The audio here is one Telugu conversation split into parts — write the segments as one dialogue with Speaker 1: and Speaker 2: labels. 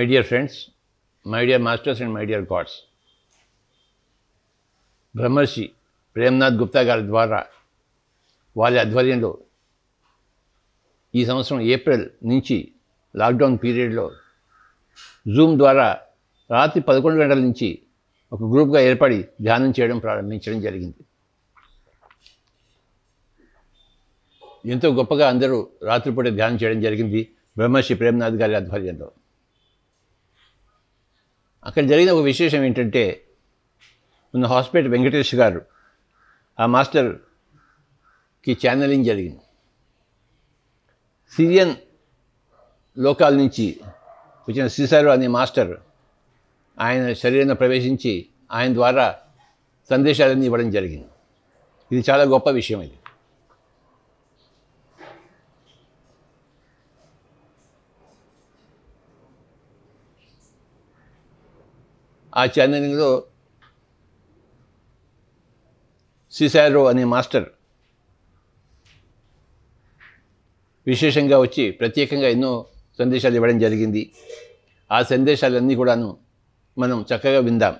Speaker 1: My dear friends, my dear masters and my dear gods, బ్రహ్మర్షి ప్రేమ్నాథ్ గుప్తా గారి ద్వారా వారి ఆధ్వర్యంలో ఈ సంవత్సరం ఏప్రిల్ నుంచి లాక్డౌన్ పీరియడ్లో జూమ్ ద్వారా రాత్రి 11 గంటల నుంచి ఒక గ్రూప్గా ఏర్పడి ధ్యానం చేయడం ప్రారంభించడం జరిగింది. ఎంతో గొప్పగా అందరూ రాత్రిపూట ధ్యానం చేయడం జరిగింది బ్రహ్మర్షి ప్రేమ్నాథ్ గారి ఆధ్వర్యంలో. అక్కడ జరిగిన ఒక విశేషం ఏంటంటే, మన హాస్పిటల్ వెంకటేష్ గారు ఆ మాస్టర్కి ఛానలింగ్ జరిగింది. సిరియన్ లోకాల నుంచి వచ్చిన సిసారో అనే మాస్టర్ ఆయన శరీరంలో ప్రవేశించి ఆయన ద్వారా సందేశాలన్నీ ఇవ్వడం జరిగింది. ఇది చాలా గొప్ప విషయం. ఇది ఆ ఛానలింగ్లో సిసారో అనే మాస్టర్ విశేషంగా వచ్చి ప్రత్యేకంగా ఎన్నో సందేశాలు ఇవ్వడం జరిగింది. ఆ సందేశాలన్నీ కూడాను మనం చక్కగా విందాం.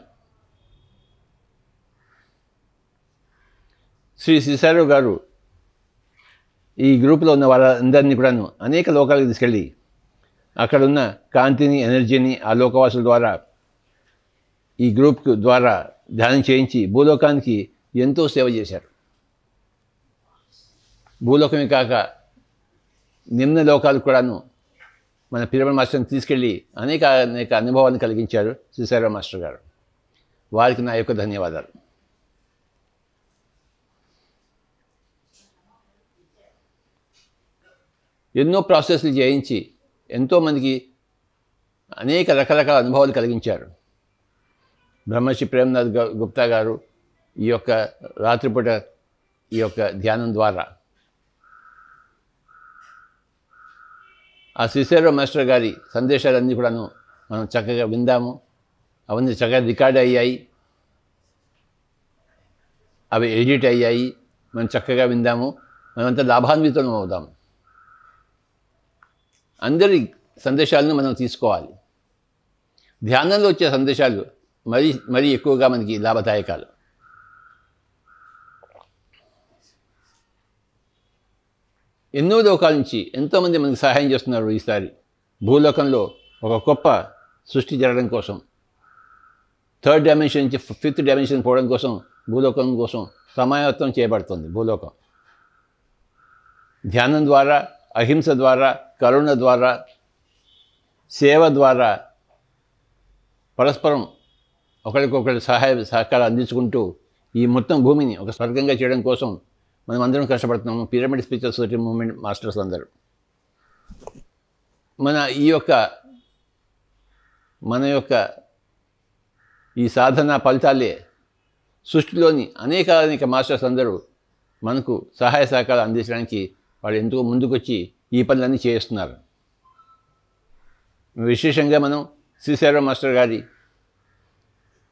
Speaker 1: శ్రీ సిసారో గారు ఈ గ్రూప్లో ఉన్న వాళ్ళందరినీ కూడాను అనేక లోకాలకు తీసుకెళ్ళి అక్కడున్న కాంతిని, ఎనర్జీని ఆ లోకవాసుల ద్వారా ఈ గ్రూప్ ద్వారా ధ్యానం చేయించి భూలోకానికి ఎంతో సేవ చేశారు. భూలోకమే కాక నిమ్న లోకాలు కూడాను మన పిరమిడ్ మాస్టర్ని తీసుకెళ్ళి అనేక అనుభవాన్ని కలిగించారు సిసారో మాస్టర్ గారు. వారికి నా యొక్క ధన్యవాదాలు. ఎన్నో ప్రాసెస్లు చేయించి ఎంతోమందికి అనేక రకరకాల అనుభవాలు కలిగించారు బ్రహ్మర్షి ప్రేమ్నాథ్ గుప్తా గారు ఈ యొక్క రాత్రిపూట ఈ యొక్క ధ్యానం ద్వారా. ఆ సిసారో మాస్టర్ గారి సందేశాలన్నీ కూడాను మనం చక్కగా విందాము. అవన్నీ చక్కగా రికార్డ్ అయ్యాయి, అవి ఎడిట్ అయ్యాయి. మనం చక్కగా విందాము, మనమంతా లాభాన్వితం అవుదాము. అందరి సందేశాలను మనం తీసుకోవాలి. ధ్యానంలో వచ్చే సందేశాలు మరీ ఎక్కువగా మనకి లాభదాయకాలు. ఎన్నో లోకాల నుంచి ఎంతోమంది మనకి సహాయం చేస్తున్నారు. ఈసారి భూలోకంలో ఒక గొప్ప సృష్టి జరగడం కోసం, 3rd డైమెన్షన్ నుంచి 5th డైమెన్షన్ పోవడం కోసం భూలోకం కోసం సమాయత్తం చేయబడుతుంది. భూలోకం ధ్యానం ద్వారా, అహింస ద్వారా, కరుణ ద్వారా, సేవ ద్వారా పరస్పరం ఒకరికొకరు సహకారం అందించుకుంటూ ఈ మొత్తం భూమిని ఒక స్వర్గంగా చేయడం కోసం మనం అందరం కష్టపడుతున్నాము. Pyramid spiritual society movement masters అందరూ మన యొక్క ఈ సాధన ఫలితాలే సృష్టిలోని అనేక మాస్టర్స్ అందరూ మనకు సహాయ సహకారాలు అందించడానికి వాళ్ళు ఎంతో ముందుకొచ్చి ఈ పనులన్నీ చేస్తున్నారు. విశేషంగా మనం సిసారో మాస్టర్ గారి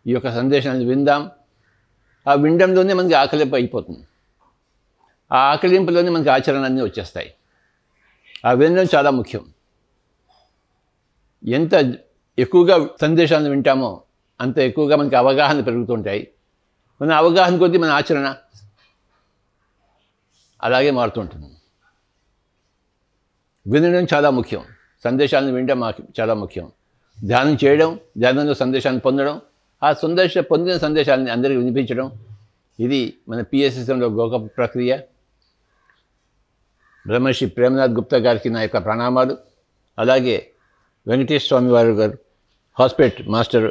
Speaker 1: ఈ యొక్క సందేశాన్ని విందాం. ఆ వినడంలోనే మనకి ఆకలింపు అయిపోతుంది. ఆ ఆకలింపులోనే మనకి ఆచరణలన్నీ వచ్చేస్తాయి. ఆ వినడం చాలా ముఖ్యం. ఎంత ఎక్కువగా సందేశాలను వింటామో అంత ఎక్కువగా మనకి అవగాహన పెరుగుతుంటాయి. మన అవగాహన కొద్దీ మన ఆచరణ అలాగే మారుతుంటుంది. వినడం చాలా ముఖ్యం, సందేశాలను వినడం చాలా ముఖ్యం. ధ్యానం చేయడం, ధ్యానంలో సందేశాన్ని పొందడం, ఆ పొందిన సందేశాలని అందరికీ వినిపించడం, ఇది మన పిఎస్ఎస్ఎంలో గొప్ప ప్రక్రియ. బ్రహ్మర్షి ప్రేమ్నాథ్ గుప్తా గారికి నా యొక్క ప్రణామాలు. అలాగే వెంకటేష్ స్వామి వారు గారు హాస్పిటల్ మాస్టర్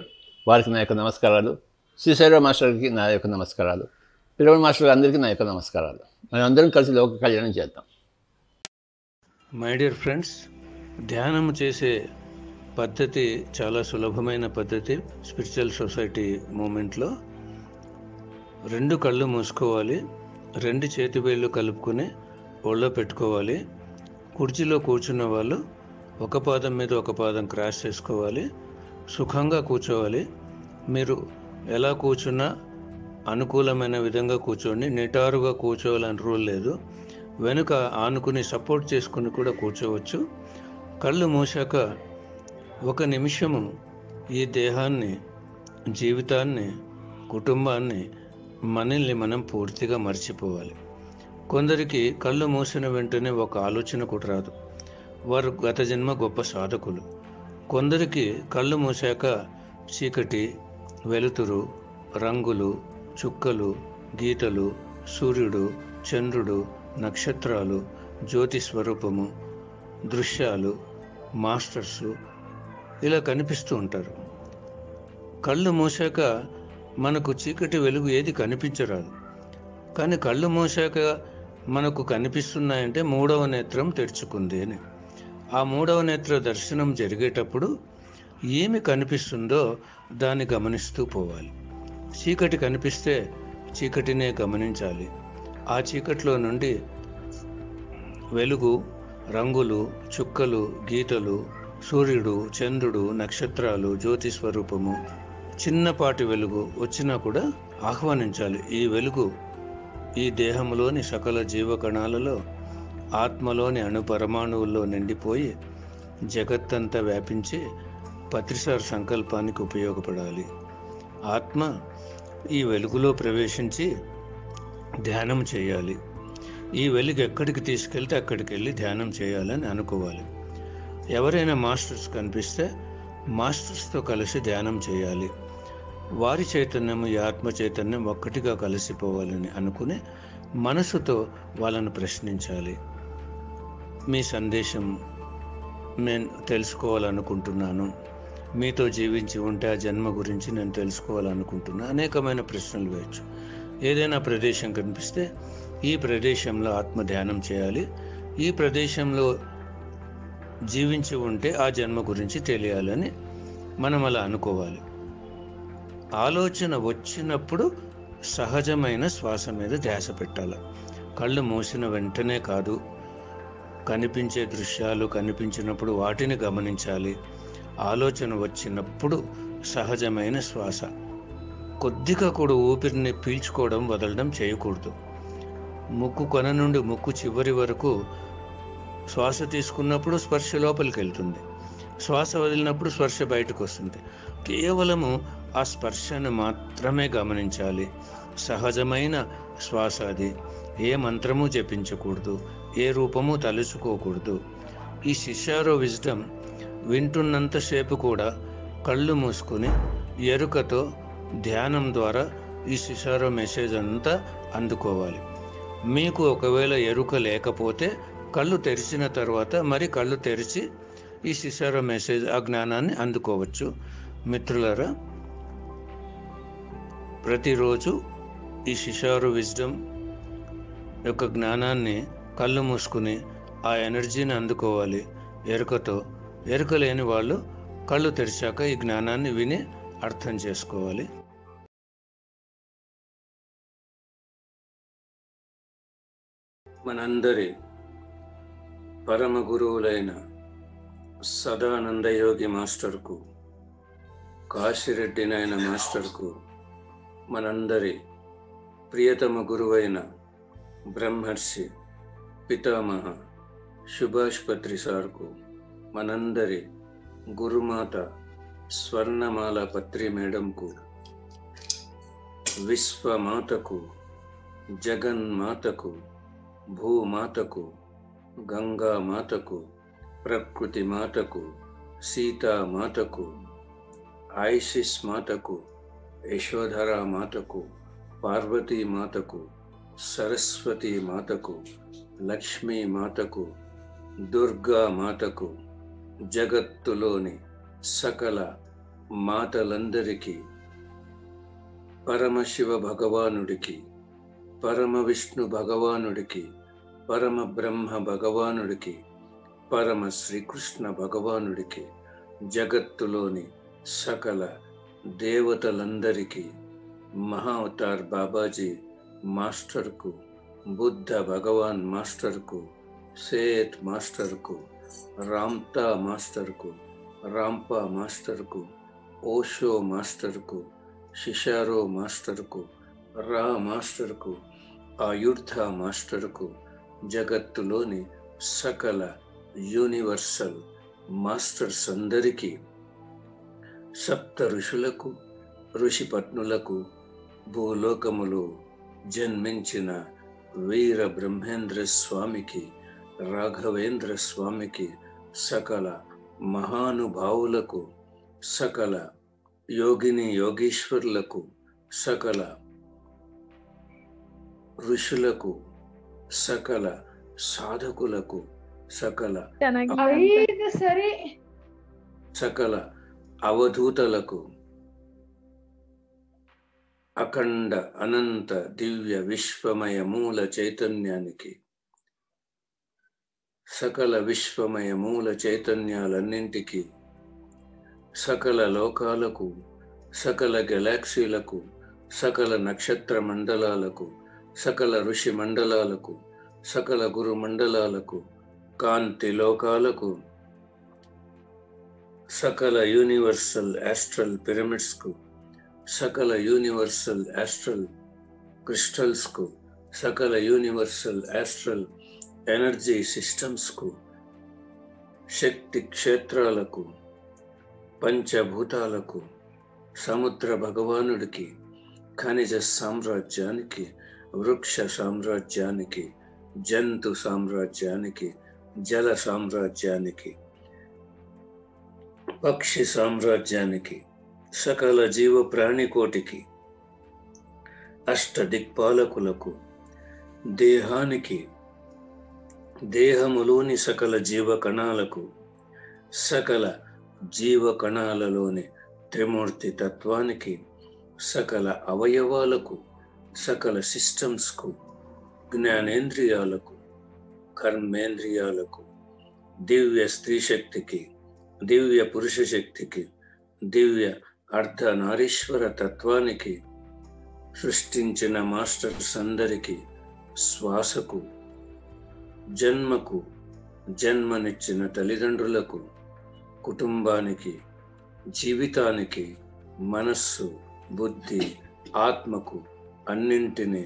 Speaker 1: వారికి నా యొక్క నమస్కారాలు. సిసారో మాస్టర్కి నా యొక్క నమస్కారాలు. పిరమిడ్ మాస్టర్ అందరికీ నా యొక్క నమస్కారాలు. మనం అందరం కలిసి లోక కళ్యాణం చేద్దాం.
Speaker 2: మై డియర్ ఫ్రెండ్స్, ధ్యానం చేసే పద్ధతి చాలా సులభమైన పద్ధతి. స్పిరిచువల్ సొసైటీ మూమెంట్లో 2 కళ్ళు మూసుకోవాలి, 2 చేతి వేళ్ళు కలుపుకొని ఒళ్ళో పెట్టుకోవాలి. కుర్చీలో కూర్చున్న వాళ్ళు ఒక పాదం మీద ఒక పాదం క్రాస్ చేసుకోవాలి. సుఖంగా కూర్చోవాలి. మీరు ఎలా కూర్చున్నా అనుకూలమైన విధంగా కూర్చోండి. నిటారుగా కూర్చోవాలని రూల్ లేదు. వెనుక ఆనుకుని సపోర్ట్ చేసుకుని కూడా కూర్చోవచ్చు. కళ్ళు మూసాక ఒక నిమిషము ఈ దేహాన్ని, జీవితాన్ని, కుటుంబాన్ని, మనల్ని మనం పూర్తిగా మర్చిపోవాలి. కొందరికి కళ్ళు మూసిన వెంటనే ఒక ఆలోచన కూడా రాదు. వారు గత జన్మ గొప్ప సాధకులు. కొందరికి కళ్ళు మూసాక చీకటి, వెలుతురు, రంగులు, చుక్కలు, గీతలు, సూర్యుడు, చంద్రుడు, నక్షత్రాలు, జ్యోతి స్వరూపము, దృశ్యాలు, మాస్టర్సు ఇలా కనిపిస్తూ ఉంటారు. కళ్ళు మూసాక మనకు చీకటి, వెలుగు ఏది కనిపించరాదు. కానీ కళ్ళు మూసాక మనకు కనిపిస్తున్నాయంటే మూడవ నేత్రం తెరుచుకుంది అని. ఆ మూడవ నేత్ర దర్శనం జరిగేటప్పుడు ఏమి కనిపిస్తుందో దాన్ని గమనిస్తూ పోవాలి. చీకటి కనిపిస్తే చీకటినే గమనించాలి. ఆ చీకటిలో నుండి వెలుగు, రంగులు, చుక్కలు, గీతలు, సూర్యుడు, చంద్రుడు, నక్షత్రాలు, జ్యోతి స్వరూపము, చిన్నపాటి వెలుగు వచ్చినా కూడా ఆహ్వానించాలి. ఈ వెలుగు ఈ దేహంలోని సకల జీవకణాలలో, ఆత్మలోని అణుపరమాణువుల్లో నిండిపోయి జగత్తంతా వ్యాపించి పత్రిసార్ సంకల్పానికి ఉపయోగపడాలి. ఆత్మ ఈ వెలుగులో ప్రవేశించి ధ్యానం చేయాలి. ఈ వెలుగు ఎక్కడికి తీసుకెళ్తే అక్కడికి వెళ్ళి ధ్యానం చేయాలని అనుకోవాలి. ఎవరైనా మాస్టర్స్ కనిపిస్తే మాస్టర్స్తో కలిసి ధ్యానం చేయాలి. వారి చైతన్యం, ఈ ఆత్మ చైతన్యం ఒక్కటిగా కలిసిపోవాలని అనుకుని మనసుతో వాళ్ళను ప్రశ్నించాలి. మీ సందేశం నేను తెలుసుకోవాలనుకుంటున్నాను, మీతో జీవించి ఉంటే ఆ జన్మ గురించి నేను తెలుసుకోవాలనుకుంటున్నాను. అనేకమైన ప్రశ్నలు వేయచ్చు. ఏదైనా ప్రదేశం కనిపిస్తే ఈ ప్రదేశంలో ఆత్మ ధ్యానం చేయాలి, ఈ ప్రదేశంలో జీవించి ఉంటే ఆ జన్మ గురించి తెలియాలని మనం అలా అనుకోవాలి. ఆలోచన వచ్చినప్పుడు సహజమైన శ్వాస మీద ధ్యాస పెట్టాలి. కళ్ళు మూసిన వెంటనే కాదు, కనిపించే దృశ్యాలు కనిపించినప్పుడు వాటిని గమనించాలి. ఆలోచన వచ్చినప్పుడు సహజమైన శ్వాస, కొద్దిగా కూడా ఊపిరిని పీల్చుకోవడం వదలడం చేయకూడదు. ముక్కు కొన నుండి ముక్కు చివరి వరకు శ్వాస తీసుకున్నప్పుడు స్పర్శ లోపలికి వెళ్తుంది, శ్వాస వదిలినప్పుడు స్పర్శ బయటకు వస్తుంది. కేవలము ఆ స్పర్శను మాత్రమే గమనించాలి. సహజమైన శ్వాస అది. ఏ మంత్రము జపించకూడదు, ఏ రూపము తలుచుకోకూడదు. ఈ శిష్యారో విజ్డమ్ వింటున్నంతసేపు కూడా కళ్ళు మూసుకుని ఎరుకతో ధ్యానం ద్వారా ఈ శిష్యారో మెసేజ్ అంతా అందుకోవాలి. మీకు ఒకవేళ ఎరుక లేకపోతే కళ్ళు తెరిచిన తర్వాత మరి కళ్ళు తెరిచి ఈ శిష్యారో మెసేజ్, ఆ జ్ఞానాన్ని అందుకోవచ్చు. మిత్రులారా, ప్రతిరోజు ఈ శిష్యారో విజ్డమ్ యొక్క జ్ఞానాన్ని కళ్ళు మూసుకుని ఆ ఎనర్జీని అందుకోవాలి ఎరుకతో. ఎరుక లేని వాళ్ళు కళ్ళు తెరిచాక ఈ జ్ఞానాన్ని విని అర్థం చేసుకోవాలి. మనందరి పరమ గురువులైన సదానందయోగి మాస్టర్కు, కాశిరెడ్డి నాయన మాస్టర్కు, మనందరి ప్రియతమ గురువైన బ్రహ్మర్షి పితామహ సుభాష్ పత్రి సార్కు, మనందరి గురుమాత స్వర్ణమాల పత్రి మేడంకు, విశ్వమాతకు, జగన్మాతకు, భూమాతకు, గంగామాతకు, ప్రకృతి మాతకు, సీతామాతకు, ఐసిస్ మాతకు, యశోధరా మాతకు, పార్వతీ మాతకు, సరస్వతీ మాతకు, లక్ష్మీ మాతకు, దుర్గా మాతకు, జగత్తులోని సకల మాతలందరికీ, పరమశివ భగవానుడికి, పరమ విష్ణు భగవానుడికి, పరమ బ్రహ్మ భగవానుడికి, పరమ శ్రీకృష్ణ భగవానుడికి, జగత్తులోని సకల దేవతలందరికీ, మహా అవతార్ బాబాజీ మాస్టర్కు, బుద్ధ భగవాన్ మాస్టర్కు, సేత్ మాస్టర్కు, రామ్తా మాస్టర్కు, రాంపా మాస్టర్కు, ఓషో మాస్టర్కు, శిషారో మాస్టర్కు, రా మాస్టర్కు, ఆయుర్ధ మాస్టర్కు, జగత్తులోని సకల యూనివర్సల్ మాస్టర్స్ అందరికీ, సప్త ఋషులకు, ఋషిపత్నులకు, భూలోకములో జన్మించిన వీర బ్రహ్మేంద్ర స్వామికి, రాఘవేంద్ర స్వామికి, సకల మహానుభావులకు, సకల యోగిని యోగీశ్వరులకు, సకల ఋషులకు, సకల సాధకులకు, సకల అవధూతలకు, అఖండ అనంత దివ్య విశ్వమయ మూల చైతన్యానికి, సకల విశ్వమయ మూల చైతన్యాలన్నింటికి, సకల లోకాలకు, సకల గెలాక్సీలకు, సకల నక్షత్ర మండలాలకు, సకల ఋషి మండలాలకు, సకల గురు మండలాలకు, కాంతి లోకాలకు, సకల యూనివర్సల్ ఆస్ట్రల్ పిరమిడ్స్కు, సకల యూనివర్సల్ ఆస్ట్రల్ క్రిస్టల్స్కు, సకల యూనివర్సల్ ఆస్ట్రల్ ఎనర్జీ సిస్టమ్స్కు, శక్తి క్షేత్రాలకు, పంచభూతాలకు, సముద్ర భగవానుడికి, ఖనిజ సామ్రాజ్యానికి, వృక్ష సామ్రాజ్యానికి, జంతు సామ్రాజ్యానికి, జల సామ్రాజ్యానికి, పక్షి సామ్రాజ్యానికి, సకల జీవ ప్రాణికోటికి, అష్ట దిక్పాలకులకు, దేహానికి, దేహములోని సకల జీవ కణాలకు, సకల జీవ కణాలలోని త్రిమూర్తి తత్వానికి, సకల అవయవాలకు, సకల సిస్టమ్స్కు, జ్ఞానేంద్రియాలకు, కర్మేంద్రియాలకు, దివ్య స్త్రీ శక్తికి, దివ్య పురుష శక్తికి, దివ్య అర్ధనారీశ్వర తత్వానికి, సృష్టించిన మాస్టర్స్ అందరికీ, శ్వాసకు, జన్మకు, జన్మనిచ్చిన తల్లిదండ్రులకు, కుటుంబానికి, జీవితానికి, మనస్సు, బుద్ధి, ఆత్మకు, అన్నింటినీ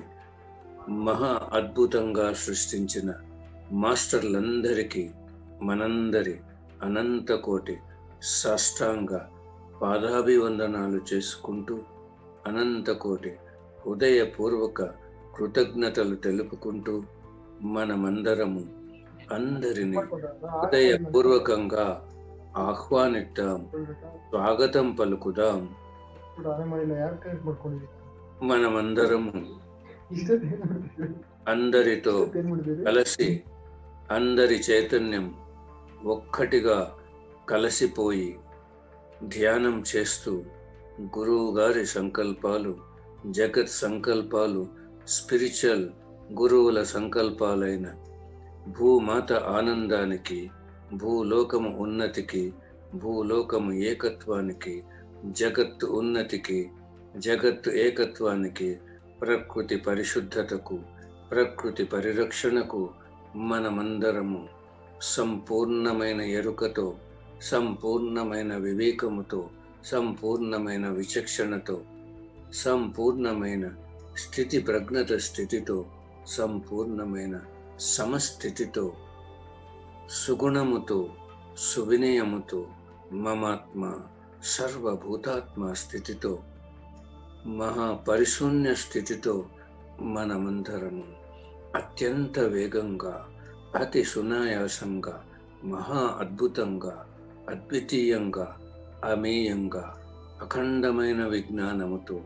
Speaker 2: మహా అద్భుతంగా సృష్టించిన మాస్టర్లందరికీ మనందరి అనంత కోటి సాష్టాంగ పాదాభివందనాలు చేసుకుంటూ, అనంత కోటి హృదయపూర్వక కృతజ్ఞతలు తెలుపుకుంటూ, మనమందరము అందరినీ హృదయపూర్వకంగా ఆహ్వానిద్దాం, స్వాగతం పలుకుదాం. మనమందరము అందరితో కలిసి, అందరి చైతన్యం ఒక్కటిగా కలిసిపోయి ధ్యానం చేస్తూ, గురువు గారి సంకల్పాలు, జగత్ సంకల్పాలు, స్పిరిచువల్ గురువుల సంకల్పాలైన భూమాత ఆనందానికి, భూలోకము ఉన్నతికి, భూలోకము ఏకత్వానికి, జగత్తు ఉన్నతికి, జగత్తు ఏకత్వానికి, ప్రకృతి పరిశుద్ధతకు, ప్రకృతి పరిరక్షణకు మనమందరము సంపూర్ణమైన ఎరుకతో, సంపూర్ణమైన వివేకముతో, సంపూర్ణమైన విచక్షణతో, సంపూర్ణమైన స్థితి ప్రజ్ఞత స్థితితో, సంపూర్ణమైన సమస్థితితో, సుగుణముతో, సువినయముతో, మమాత్మ సర్వభూతాత్మ స్థితితో, మహాపరిశూన్య స్థితితో మనమందరము అత్యంత వేగంగా, అతి సునాయాసంగా, మహా అద్భుతంగా, అద్వితీయంగా, అమేయంగా, అఖండమైన విజ్ఞానముతో,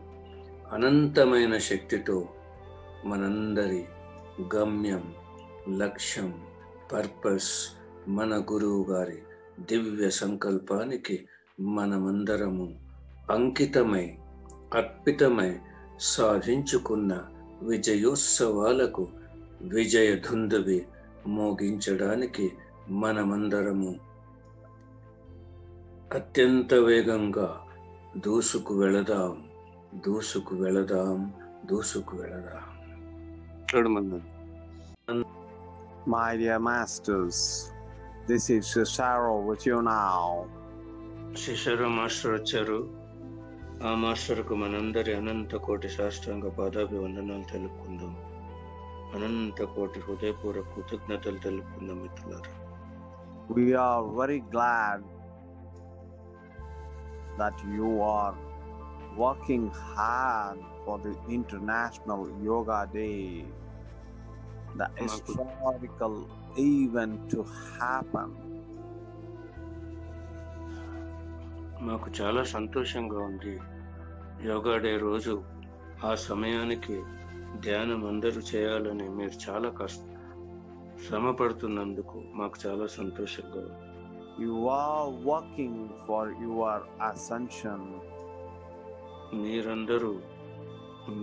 Speaker 2: అనంతమైన శక్తితో మనందరి గమ్యం, లక్ష్యం, పర్పస్, మన గురువు గారి దివ్య సంకల్పానికి మనమందరము అంకితమై, అర్పితమై సాధించుకున్న విజయోత్సవాలకు విజయ ధుందువి మోగించడానికి మనమందరము అత్యంత వేగంగా దూసుకు వెళదాం, దూసుకు వెళదాం, దూసుకు వెళదాం.
Speaker 3: My dear masters, this is Cesaro with you now.
Speaker 2: శిశరు మాస్టర్ వచ్చారు. ఆ మాస్టర్కు మనందరి అనంత కోటి సాష్టాంగ పాదాభివందనాలు తెలుపుకుందాం. అనంత కోటి హృదయపూర్వక కృతజ్ఞతలు తెలుపుకుందాం మిత్రులారా.
Speaker 3: We are very glad that you are working hard for the International Yoga Day, the historical event to happen.
Speaker 2: మాకు చాలా సంతోషంగా ఉంది. యోగా డే రోజు ఆ సమయానికి ధ్యానం అందరూ చేయాలని మీరు చాలా శ్రమ పడుతున్నందుకు మాకు చాలా సంతోషంగా ఉంది.
Speaker 3: You are working for your ascension.
Speaker 2: మీరందరూ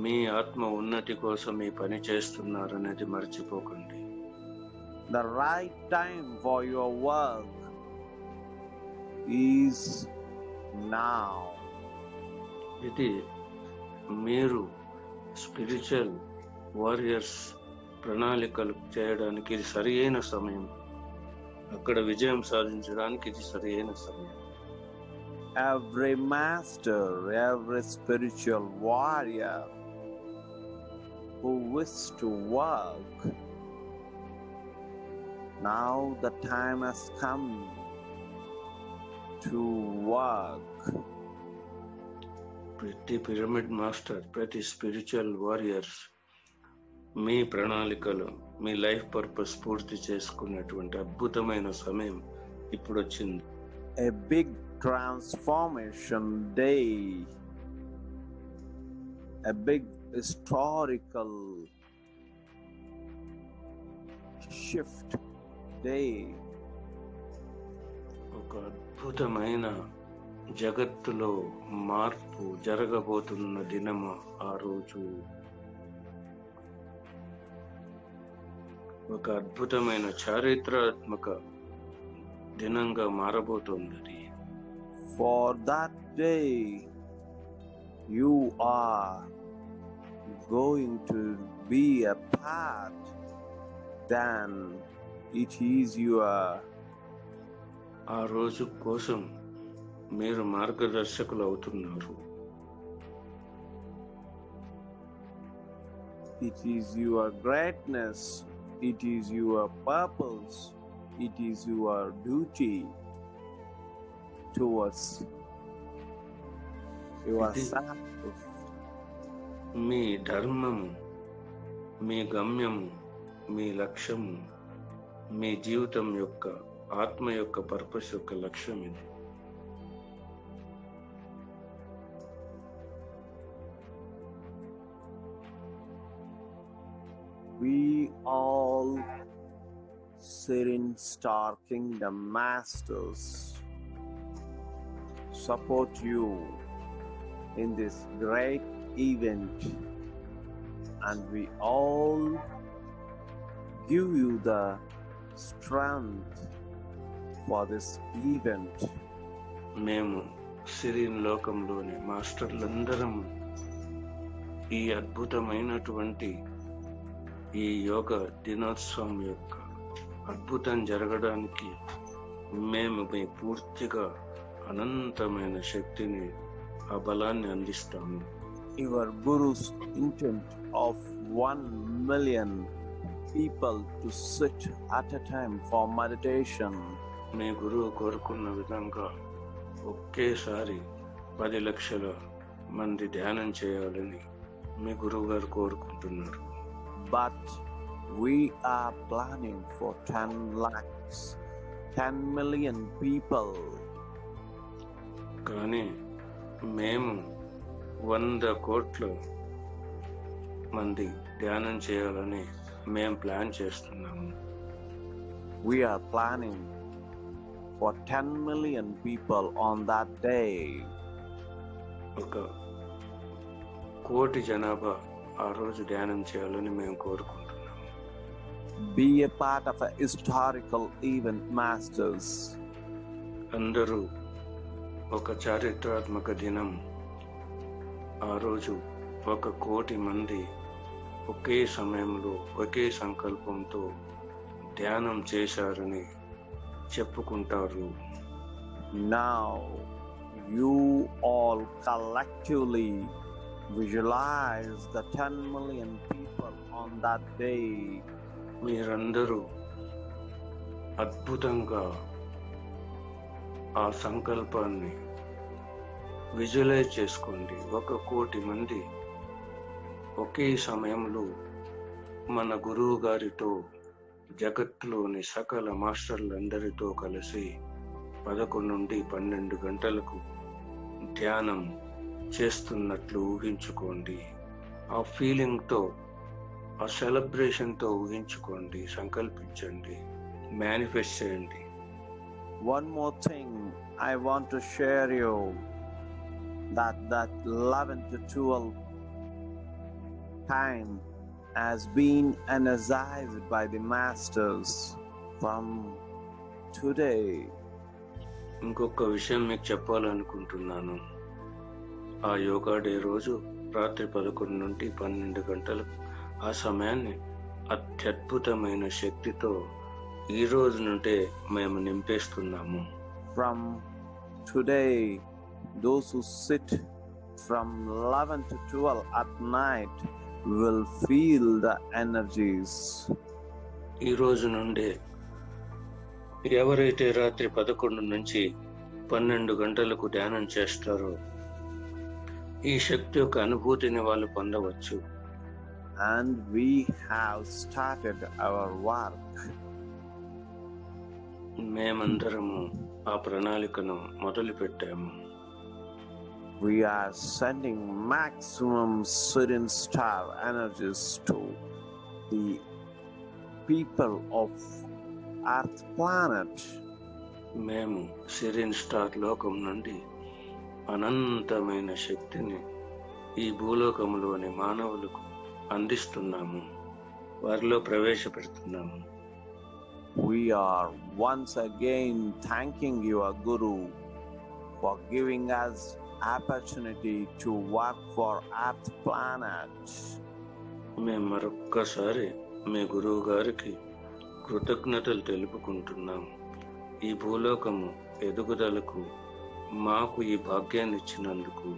Speaker 2: మీ ఆత్మ ఉన్నతి కోసం ఈ పని చేస్తున్నారనేది మర్చిపోకండి.
Speaker 3: The right time for your work is now.
Speaker 2: ఇది మీరు స్పిరిచువల్ వారియర్స్ ప్రణాళికలు చేయడానికి ఇది సరియైన సమయం. అక్కడ విజయం సాధించడానికి ఇది సరియైన సమయం.
Speaker 3: Every master, every spiritual warrior who wishes to work, now the time has come to work.
Speaker 2: ప్రతి పిరమిడ్ మాస్టర్, ప్రతి స్పిరిచువల్ వారియర్స్ మీ ప్రణాళికలు, మీ లైఫ్ పర్పస్ పూర్తి చేసుకున్నటువంటి అద్భుతమైన సమయం ఇప్పుడు వచ్చింది.
Speaker 3: A big transformation day, a big historical shift day.
Speaker 2: ఒక అద్భుతమైన జగత్తులో మార్పు జరగబోతున్న దినము ఆ రోజు. ఒక అద్భుతమైన చారిత్రాత్మక దినంగా మారబోతోంది.
Speaker 3: For that day, you are going to be a part, then it is your.
Speaker 2: ఆ రోజు కోసం మీరు మార్గదర్శకులు అవుతున్నారు.
Speaker 3: It is your greatness, it is your purpose, it is your duty towards yourself.
Speaker 2: మీ ధర్మము, మీ గమ్యము, మీ లక్ష్యము, మీ జీవితం యొక్క ఆత్మ యొక్క పర్పస్ యొక్క లక్ష్యం ఇది.
Speaker 3: We all Serene Star Kingdom Masters support you in this great event, and we all give you the strength for this event.
Speaker 2: మేము సిరీన్ లోకంలోని మాస్టర్లందరం ఈ అద్భుతమైనటువంటి ఈ యోగ దినోత్సవం యొక్క అద్భుతం జరగడానికి మేము మీ పూర్తిగా అనంతమైన శక్తిని, ఆ బలాన్ని అందిస్తాము.
Speaker 3: Your Guru's intent of 1 million people to sit at a time for meditation.
Speaker 2: మీ గురువు కోరుకున్న విధంగా ఒకేసారి 10 లక్షల మంది ధ్యానం చేయాలని మీ గురువు గారు కోరుకుంటున్నారు.
Speaker 3: But we are planning for 10 lakhs, 10 million people.
Speaker 2: కానీ మేము 100 కోట్ల మంది ధ్యానం చేయాలని మేము ప్లాన్ చేస్తున్నాము.
Speaker 3: We are planning for 10 million people on that day.
Speaker 2: ఒక కోటి జనాభా ఆ రోజు ధ్యానం చేయాలని మేము కోరుకుంటున్నాము.
Speaker 3: Be a part of a historical event, masters.
Speaker 2: అందరూ ఒక చారిత్రాత్మక దినం, ఆ రోజు 1 కోటి మంది ఒకే సమయంలో ఒకే సంకల్పంతో ధ్యానం చేశారని చెప్పుకుంటారు.
Speaker 3: Now you all collectively visualize the 10 million people on that day.
Speaker 2: మీరందరూ అద్భుతంగా ఆ సంకల్పాన్ని విజువలైజ్ చేసుకోండి. 1,00,00,000 మంది ఒకే సమయంలో మన గురువు గారితో, జగత్తులోని సకల మాస్టర్లందరితో కలిసి 11 నుండి 12 గంటలకు ధ్యానం చేస్తున్నట్లు ఊహించుకోండి. ఆ ఫీలింగ్తో, ఆ సెలబ్రేషన్తో ఊహించుకోండి, సంకల్పించండి, మేనిఫెస్ట్ చేయండి.
Speaker 3: One more thing I want to share you, that 11 to 12 time has been energized by the masters from today.
Speaker 2: ఇంకొక విషయం మీకు చెప్పాలనుకుంటున్నాను. ఆ యోగా డే రోజు రాత్రి 11 నుండి 12 గంటలకు ఆ సమయాన్ని అత్యద్భుతమైన శక్తితో ఈ రోజు నుండే మేము నింపేస్తున్నాము.
Speaker 3: From today, those who sit from 11 to 12 at night will feel the energies.
Speaker 2: ఈ రోజు నుండే ఎవరైతే రాత్రి 11 నుంచి 12 గంటలకు ధ్యానం చేస్తారో ఈ శక్తి యొక్క అనుభూతిని వాళ్ళు పొందవచ్చు.
Speaker 3: And we have started our work.
Speaker 2: మేమందరము ఆ ప్రణాళికను మొదలు పెట్టాము.
Speaker 3: We are sending maximum Sirin star energies to the people of Earth planet.
Speaker 2: మేము సిరిన్ స్టార్ లోకం నుండి అనంతమైన శక్తిని ఈ భూలోకంలోని మానవులకు అందిస్తున్నాము, వారిలో ప్రవేశపెడుతున్నాము.
Speaker 3: We are once again thanking your Guru for giving us opportunity to work for Earth planet.
Speaker 2: మేము మరొక్కసారి మీ గురువు గారికి కృతజ్ఞతలు తెలుపుకుంటున్నాము. ఈ భూలోకము ఎదుగుదలకు మాకు ఈ భాగ్యాన్ని ఇచ్చినందుకు.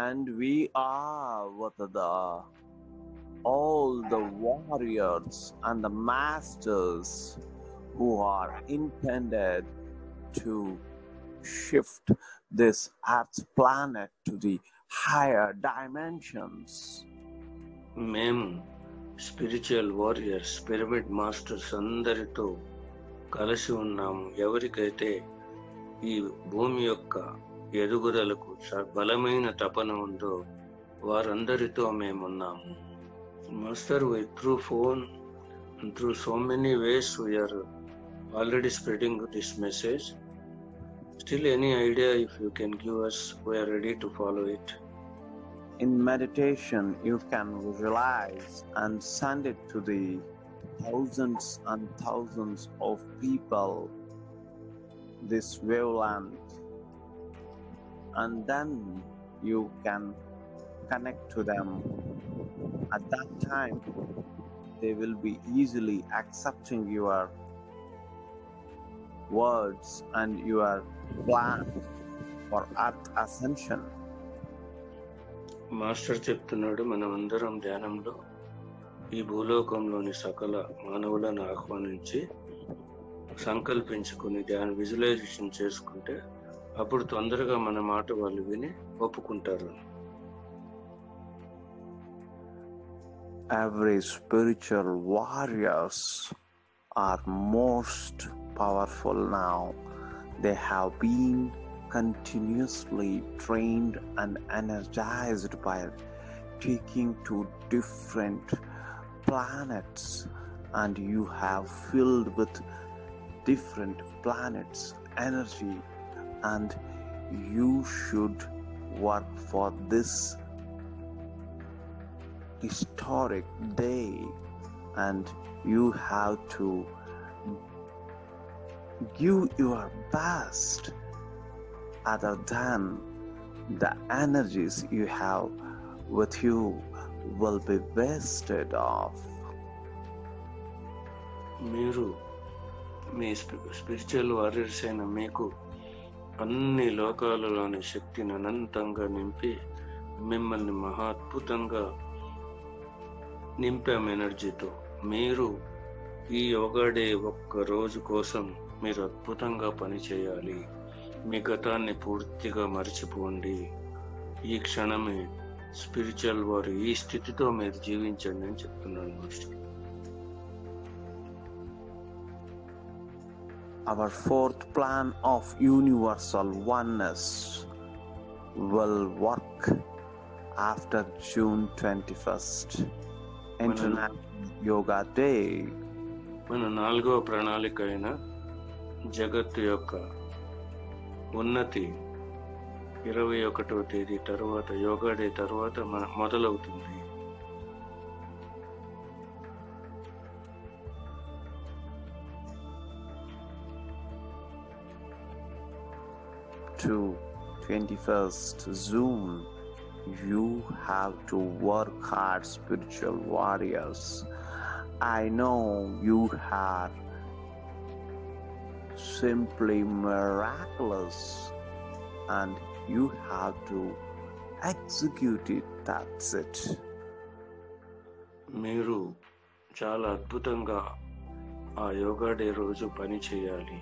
Speaker 3: And we are with all the warriors and the masters who are intended to shift this Earth planet to the higher dimensions.
Speaker 2: మేము స్పిరిచువల్ వారియర్స్, పిరమిడ్ మాస్టర్స్ అందరితో కలిసి ఉన్నాము. ఎవరికైతే ఈ భూమి యొక్క ఎదుగుదలకు బలమైన తపన ఉందో వారందరితో మేమున్నాము. Master, through phone and through so many ways we are already spreading this message. Still, any idea if you can give us, we are ready to follow it.
Speaker 3: In meditation, you can visualize and send it to the thousands and thousands of people, this wavelength, and then you can connect to them. At that time, they will be easily accepting your words and your plan for Earth ascension.
Speaker 2: Master చెప్తున్నాడు, మనమందరం ధ్యానంలో ఈ భూలోకంలోని సకల మానవులను ఆహ్వానించి సంకల్పించుకుని విజువలైజేషన్ చేసుకుంటే అప్పుడు తొందరగా మన మాట వాళ్ళు విని ఒప్పుకుంటారు.
Speaker 3: Every spiritual warriors are most powerful now. They have been continuously trained and energized by taking to different planets, and you have filled with different planets energy, and you should work for this historic day, and you have to give your best. Other than the energies you have with you will be wasted off.
Speaker 2: మీరు మీ స్పిరిచువల్ వారియర్స్ అయిన మీకు అన్ని లోకాలలోని శక్తిని అనంతంగా నింపి మిమ్మల్ని మహాద్భుతంగా నింపాం ఎనర్జీతో. మీరు ఈ యోగా డే ఒక్క రోజు కోసం మీరు అద్భుతంగా పనిచేయాలి. మీ గతాన్ని పూర్తిగా మర్చిపోండి. ఈ క్షణమే స్పిరిచువల్ వారు ఈ స్థితితో మీరు జీవించండి అని చెప్తున్నాను master.
Speaker 3: Our fourth plan of universal oneness will work after June 21st, International Yoga Day.
Speaker 2: మన 4వ ప్రణాళిక అయిన జగత్తు యొక్క ఉన్నతి 21వ తేదీ తర్వాత, యోగా డే తర్వాత మొదలవుతుంది.
Speaker 3: To 21st June, you have to work hard, spiritual warriors. I know you are simply miraculous and you have to execute it. That's it.
Speaker 2: మీరు చాలా అద్భుతంగా ఆ యోగా డే రోజు పని చేయాలి.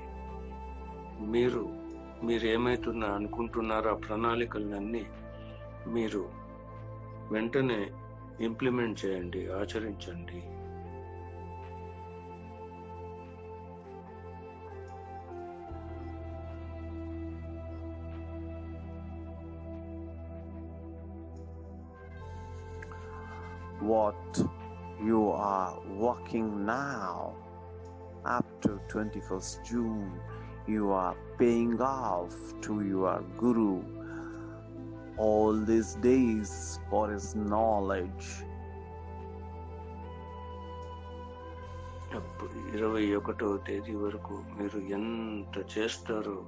Speaker 2: మీరు ఏమైతున్నా అనుకుంటున్నారో ఆ ప్రణాళికలన్నీ మీరు వెంటనే ఇంప్లిమెంట్ చేయండి, ఆచరించండి.
Speaker 3: What you are working now up to 21st June, you are paying off to your Guru all these days for his knowledge.
Speaker 2: 21వ తేదీ వరకు మీరు ఎంత చేస్తారో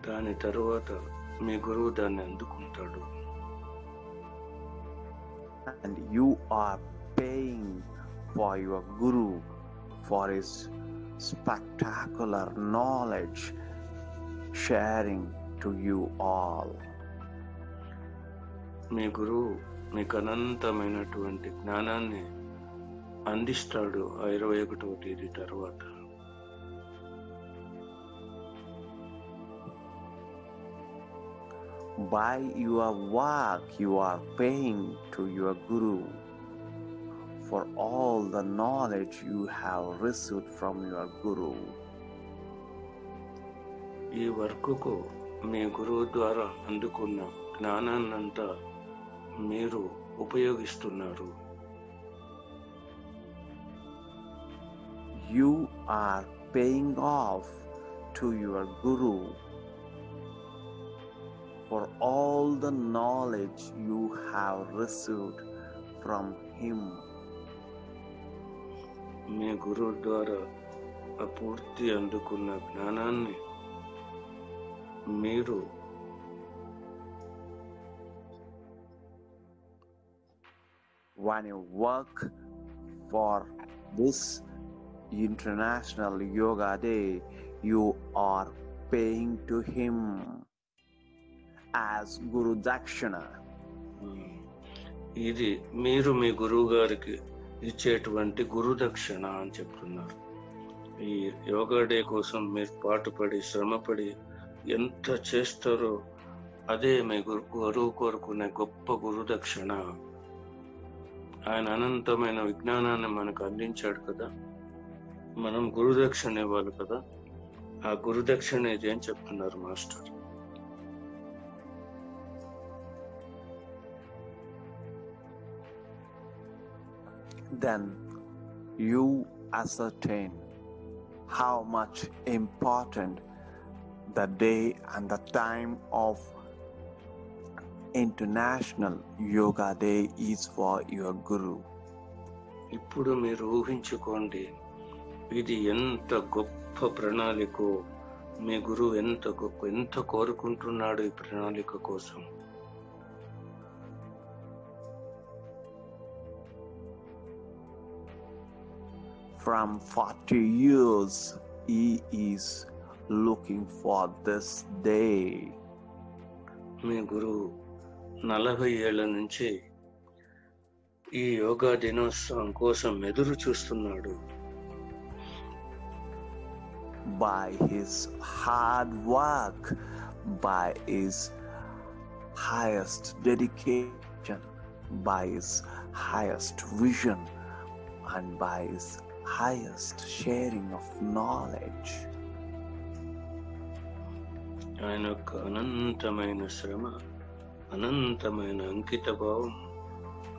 Speaker 2: దాని తర్వాత మీ గురువు దాన్ని అందుకుంటాడు.
Speaker 3: And you are paying for your Guru for his spectacular knowledge sharing to you all.
Speaker 2: మీ గురువు మీకు అనంతమైనటువంటి జ్ఞానాన్ని అందిస్తాడు ఆ 21వ తేదీ తర్వాత.
Speaker 3: By your work, you are paying to your Guru for all the knowledge you have received from your Guru.
Speaker 2: ఈ వర్క్కు మీ గురువు ద్వారా అందుకున్న జ్ఞానాన్నంతా మీరు ఉపయోగిస్తున్నారు.
Speaker 3: You are paying off to your Guru for all the knowledge you have received from him.
Speaker 2: మీ గురువు ద్వారా ఆ పూర్తి అందుకున్న జ్ఞానాన్ని మీరు
Speaker 3: when you work for this International Yoga Day, you are paying to him as Guru Dakshina.
Speaker 2: ఇది మీరు మీ గురువు గారికి ఇచ్చేటువంటి గురు దక్షిణ అని చెప్తున్నారు. ఈ యోగా డే కోసం మీరు పాటుపడి శ్రమపడి ఎంత చేస్తారో అదే మీ గురువు కోరుకునే గొప్ప గురు దక్షిణ. ఆయన అనంతమైన విజ్ఞానాన్ని మనకు అందించాడు కదా, మనం గురు దక్షిణ ఇవ్వాలి కదా. ఆ గురు దక్షిణ ఇది అని చెప్తున్నారు master.
Speaker 3: Then you ascertain how much important the day and the time of International Yoga Day is for your Guru.
Speaker 2: ఇప్పుడు మీరు ఊహించుకోండి, ఇది ఎంత గొప్ప ప్రణాళికో, మీ గురువు ఎంత కోరుకుంటున్నాడు ఈ ప్రణాళిక కోసం.
Speaker 3: From 40 years, he is looking for this day.
Speaker 2: మీ గురువు 40 ఏళ్ల నుంచి ఈ యోగా దినోత్సవం కోసం ఎదురు చూస్తున్నాడు.
Speaker 3: by his hard work, by his highest dedication, by his highest vision, and by his highest sharing of knowledge.
Speaker 2: ఆయన యొక్క అనంతమైన శ్రమ, అనంతమైన అంకిత భావం,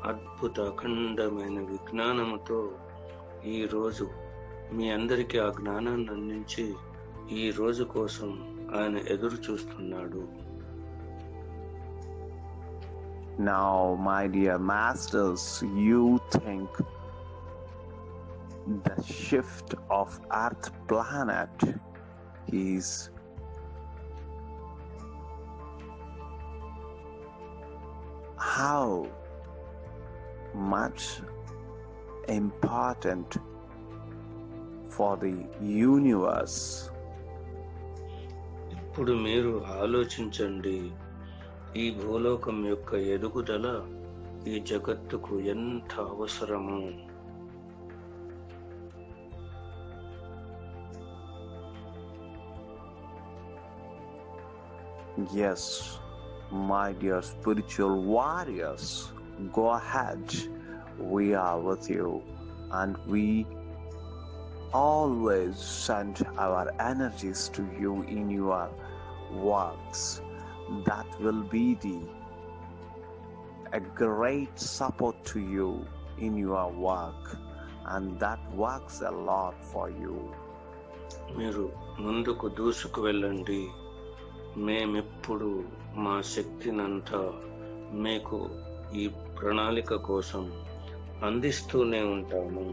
Speaker 2: అద్భుత అఖండమైన విజ్ఞానముతో ఈరోజు మీ అందరికీ ఆ జ్ఞానాన్ని అందించి ఈ రోజు కోసం ఆయన ఎదురు చూస్తున్నాడు.
Speaker 3: Now, my dear masters, you think the shift of Earth planet is how much important for the universe.
Speaker 2: ఇప్పుడు మీరు ఆలోచించండి, ఈ భూలోకం యొక్క ఎదుగుదల ఈ జగత్తుకు ఎంత అవసరము.
Speaker 3: Yes, my dear spiritual warriors, go ahead. We are with you, and we always send our energies to you in your works. That will be a great support to you in your work, and that works a lot for you.
Speaker 2: మీరు ముందుకు దూసుకు వెళ్ళండి. మేమెప్పుడు మా శక్తినంతా మీకు ఈ ప్రణాళిక కోసం అందిస్తూనే ఉంటాము.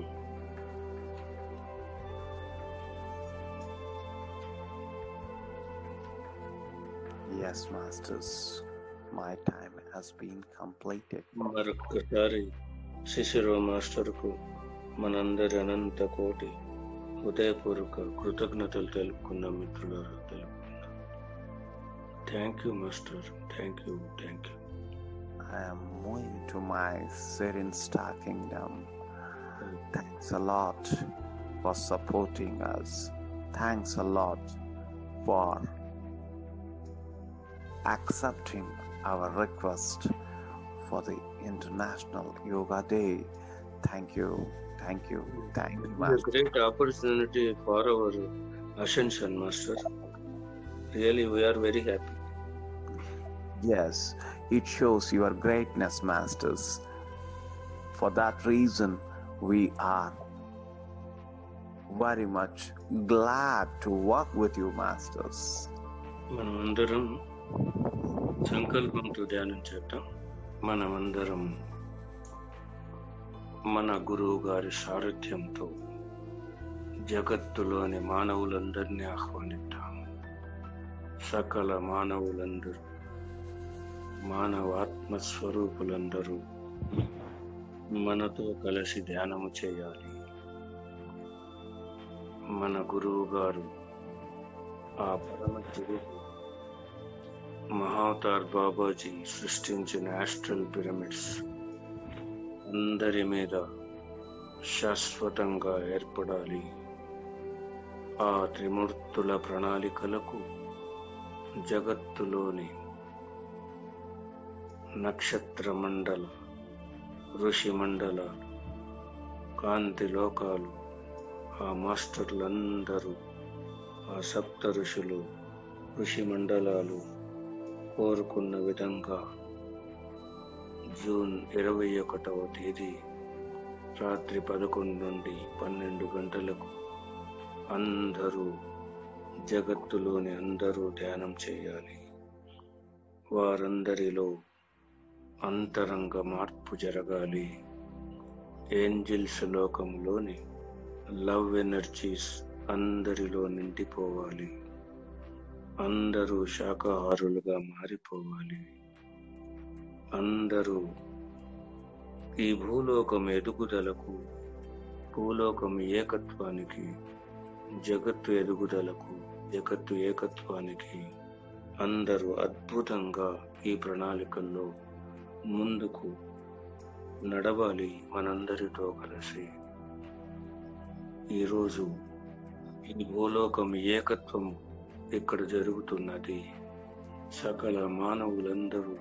Speaker 3: Yes, masters, my time has been completed.
Speaker 2: మరొక్కసారి శిశిరో మాస్టర్కు మనందరి అనంత కోటి హృదయపూర్వక కృతజ్ఞతలు తెలుపుకున్న మిత్రులారా తెలుపుకున్నాం. Thank you master, thank you, thank you.
Speaker 3: I am moving to my serene star kingdom. Thanks a lot for supporting us. Thanks a lot for accepting our request for the International Yoga Day. Thank you, thank you, thank you,
Speaker 2: A
Speaker 3: Master.
Speaker 2: great opportunity for our ascension, Master. Really, we are very happy.
Speaker 3: Yes, it shows your greatness, Masters. For that reason, we are very much glad to work with you, Masters.
Speaker 2: మనమందరం సంకల్పంతో ధ్యానం చేద్దాం. మనమందరం మన గురువు గారి సారథ్యంతో జగత్తులోని మానవులందరినీ ఆహ్వానిద్దాం. సకల మానవులందరూ, మానవాత్మ స్వరూపులందరూ మనతో కలిసి ధ్యానము చేయాలి. మన గురువు గారు ఆ పరమ గురువు మహావతార్ బాబాజీ సృష్టించిన ఆస్ట్రల్ పిరమిడ్స్ అందరి మీద శాశ్వతంగా ఏర్పడాలి. ఆ త్రిమూర్తుల ప్రణాళికలకు జగత్తులోని నక్షత్ర మండల, ఋషి మండలాలు, కాంతి లోకాలు, ఆ మాస్టర్లందరూ, ఆ సప్త ఋషులు, ఋషి మండలాలు కోరుకున్న విధంగా జూన్ 21వ తేదీ రాత్రి 11 నుండి 12 గంటలకు అందరూ, జగత్తులోని అందరూ ధ్యానం చేయాలి. వారందరిలో అంతరంగ మార్పు జరగాలి. ఏంజిల్స్ లోకంలోని లవ్ ఎనర్జీస్ అందరిలో నిండిపోవాలి. అందరూ శాకాహారులుగా మారిపోవాలి. అందరూ ఈ భూలోకం ఎదుగుదలకు, భూలోకం ఏకత్వానికి, జగత్తు ఎదుగుదలకు, జగత్తు ఏకత్వానికి అందరూ అద్భుతంగా ఈ ప్రణాళికల్లో ముందుకు నడవాలి. మనందరితో కలిసి ఈరోజు ఈ భూలోకం ఏకత్వం ఇక్కడ జరుగుతున్నది. సకల మానవులందరూ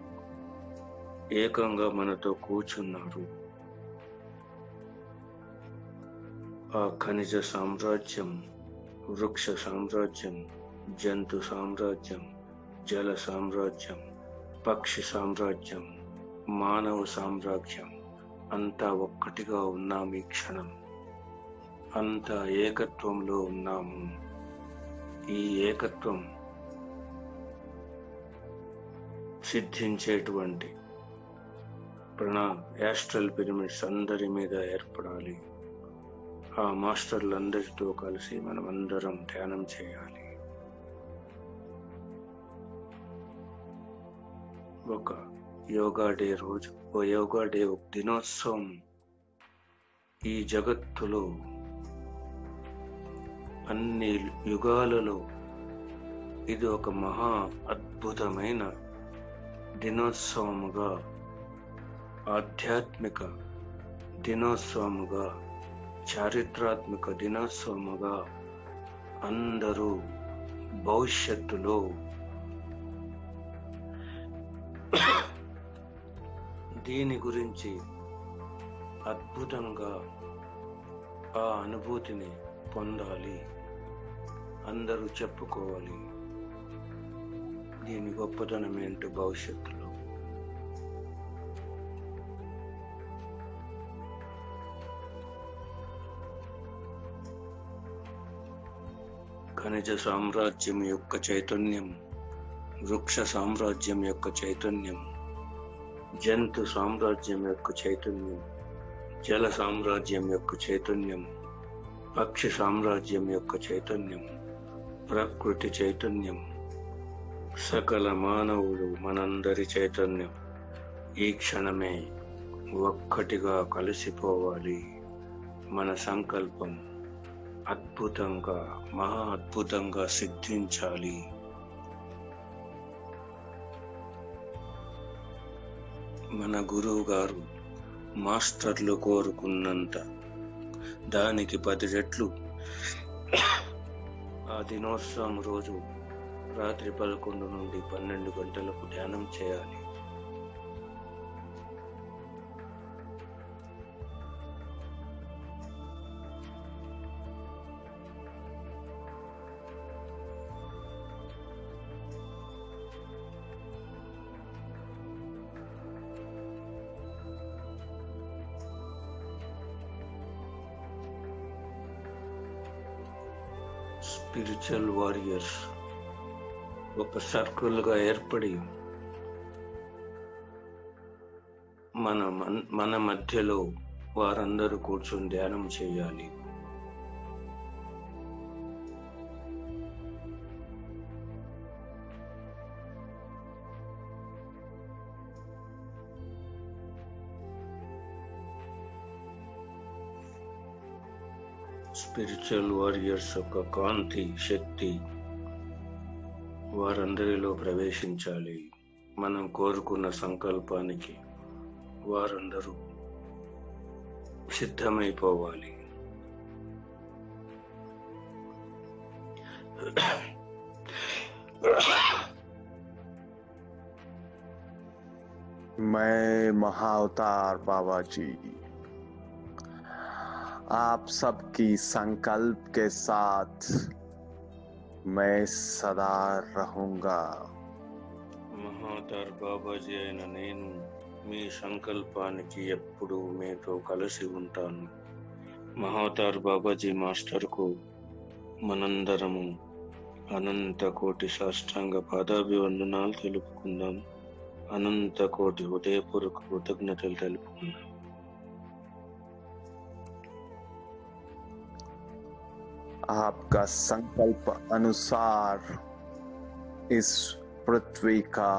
Speaker 2: ఏకంగా మనతో కూర్చున్నారు. ఆ ఖనిజ సామ్రాజ్యం, వృక్ష సామ్రాజ్యం, జంతు సామ్రాజ్యం, జల సామ్రాజ్యం, పక్షి సామ్రాజ్యం, మానవ సామ్రాజ్యం అంతా ఒక్కటిగా ఉన్నాం. ఈ క్షణం అంతా ఏకత్వంలో ఉన్నాము. ఈ ఏకత్వం సిద్ధించేటువంటి యాస్ట్రల్ పిరమిడ్స్ అందరి మీద ఏర్పడాలి. ఆ మాస్టర్లందరితో కలిసి మనం అందరం ధ్యానం చేయాలి. ఒక యోగా డే రోజు, ఓ యోగా డే ఒక దినోత్సవం ఈ జగత్తులో అన్ని యుగాలలో ఇది ఒక మహా అద్భుతమైన దినోత్సవముగా, ఆధ్యాత్మిక దినోత్సవముగా, చారిత్రాత్మక దినోత్సవముగా అందరూ భవిష్యత్తులో దీని గురించి అద్భుతంగా ఆ అనుభూతిని పొందాలి. అందరూ చెప్పుకోవాలి దీని గొప్పతనం ఏంటో భవిష్యత్తులో. ఖనిజ సామ్రాజ్యం యొక్క చైతన్యం, వృక్ష సామ్రాజ్యం యొక్క చైతన్యం, జంతు సామ్రాజ్యం యొక్క చైతన్యం, జల సామ్రాజ్యం యొక్క చైతన్యం, పక్షి సామ్రాజ్యం యొక్క చైతన్యం, ప్రకృతి చైతన్యం, సకల మానవులు మనందరి చైతన్యం ఈ క్షణమే ఒక్కటిగా కలిసిపోవాలి. మన సంకల్పం అద్భుతంగా, మహా అద్భుతంగా సిద్ధించాలి. మన గురువు గారు మాస్టర్లు కోరుకున్నంత దానికి 10 రెట్లు ఆ దినోత్సవం రోజు రాత్రి 11 నుండి 12 గంటలకు ధ్యానం చేయాలి. స్పిరిచువల్ వారియర్స్ ఒక సర్కిల్గా ఏర్పడి మన మధ్యలో వారందరూ కూర్చొని ధ్యానం చేయాలి. స్పిరిచువల్ వారియర్స్ యొక్క కాంతి శక్తి వారందరిలో ప్రవేశించాలి. మనం కోరుకున్న సంకల్పానికి వారందరూ సిద్ధమైపోవాలి.
Speaker 3: मैं महाअवतार बाबा जी आप सबकी संकल्प के साथ मैं सदा रहूंगा.
Speaker 2: మహావతార్ బాబాజీ అయిన నేను మీ సంకల్పానికి ఎప్పుడు మీతో కలిసి ఉంటాను. మహావతార్ బాబాజీ మాస్టర్కు మనందరము అనంత కోటి సాష్టాంగ పాదాభివందనాలు తెలుపుకుందాం. అనంత కోటి హృదయపూర్వక కృతజ్ఞతలు తెలుపుకుందాం.
Speaker 3: आपका संकल्प अनुसार इस पृथ्वी का